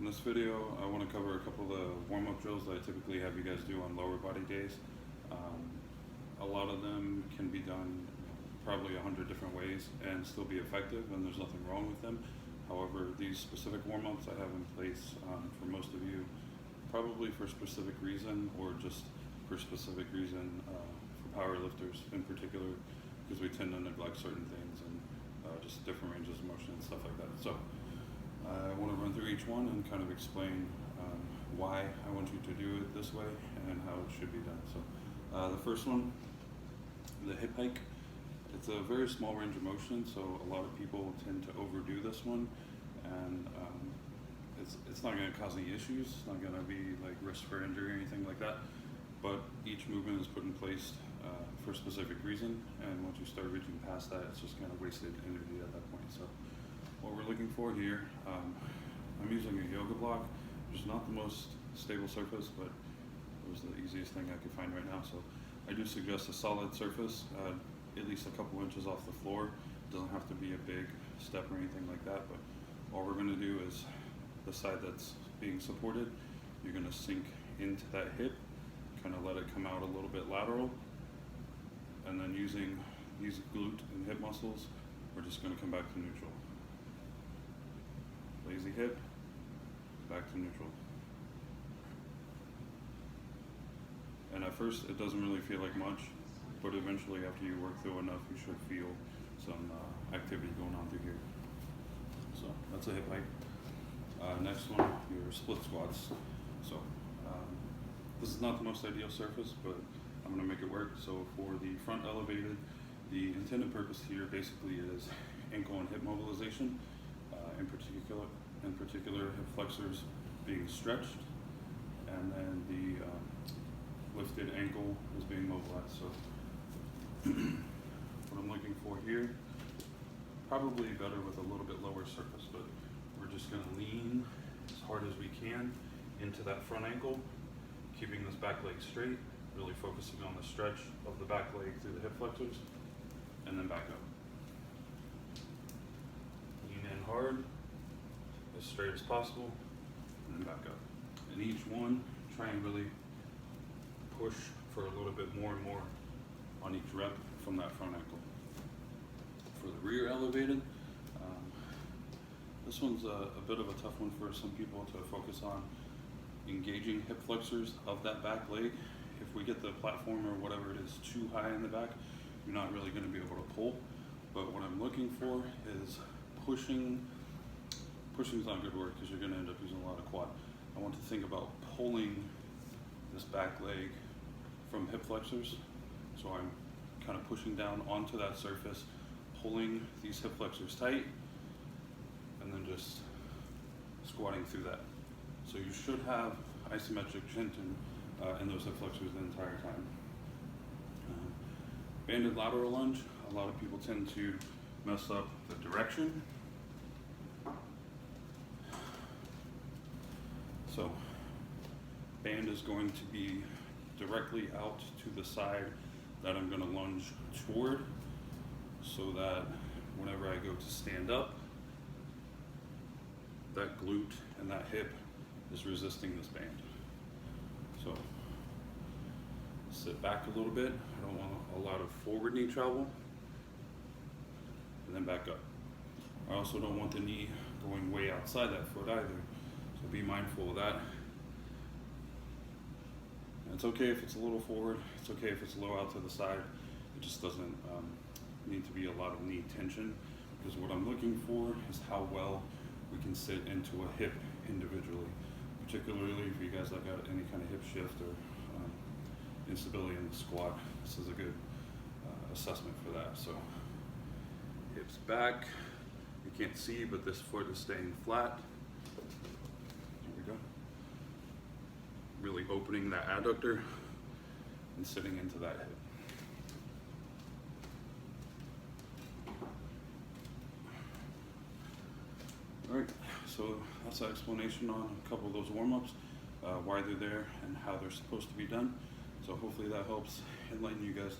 In this video, I want to cover a couple of the warm-up drills that I typically have you guys do on lower body days. A lot of them can be done probably 100 different ways and still be effective, and there's nothing wrong with them. However, these specific warm-ups I have in place for most of you, probably for a specific reason or just for a specific reason for power lifters in particular, because we tend to neglect certain things and just different ranges of motion and stuff like that. So I want to run through each one and kind of explain why I want you to do it this way and how it should be done. So the first one, the hip hike. It's a very small range of motion, so a lot of people tend to overdo this one, and it's not going to cause any issues. It's not going to be like risk for injury or anything like that. But each movement is put in place for a specific reason, and once you start reaching past that, it's just kind of wasted energy at that point. So what we're looking for here, I'm using a yoga block, which is not the most stable surface, but it was the easiest thing I could find right now. So I do suggest a solid surface, at least a couple inches off the floor. It doesn't have to be a big step or anything like that, but all we're going to do is the side that's being supported, you're going to sink into that hip, kind of let it come out a little bit lateral, and then using these glute and hip muscles, we're just going to come back to neutral. Lazy hip, back to neutral. And at first it doesn't really feel like much, but eventually after you work through enough, you should feel some activity going on through here. So that's a hip hike. Next one, your split squats. So this is not the most ideal surface, but I'm going to make it work. So for the front elevated, the intended purpose here basically is ankle and hip mobilization. In particular, hip flexors being stretched, and then the lifted ankle is being mobilized. So what I'm looking for here, probably better with a little bit lower surface, but we're just going to lean as hard as we can into that front ankle, keeping this back leg straight, really focusing on the stretch of the back leg through the hip flexors, and then back up. Lean in hard, as straight as possible, and then back up. And each one, try and really push for a little bit more and more on each rep from that front ankle. For the rear elevated, this one's a bit of a tough one for some people to focus on. Engaging hip flexors of that back leg. If we get the platform or whatever it is too high in the back, you're not really going to be able to pull. But what I'm looking for is pushing. Pushing is not good work because you're going to end up using a lot of quad. I want to think about pulling this back leg from hip flexors. So I'm kind of pushing down onto that surface, pulling these hip flexors tight, and then just squatting through that. So you should have isometric tension in those hip flexors the entire time. Banded lateral lunge, a lot of people tend to mess up the direction. So band is going to be directly out to the side that I'm going to lunge toward, so that whenever I go to stand up, that glute and that hip is resisting this band. So sit back a little bit. I don't want a lot of forward knee travel, and then back up. I also don't want the knee going way outside that foot either, so be mindful of that. And it's okay if it's a little forward, it's okay if it's low out to the side. It just doesn't need to be a lot of knee tension, because what I'm looking for is how well we can sit into a hip individually, particularly for you guys that got any kind of hip shift or instability in the squat. This is a good assessment for that. So hips back, you can't see, but this foot is staying flat. Here we go. Really opening that adductor and sitting into that hip. All right, so that's an explanation on a couple of those warm-ups, why they're there and how they're supposed to be done. So hopefully that helps enlighten you guys a little.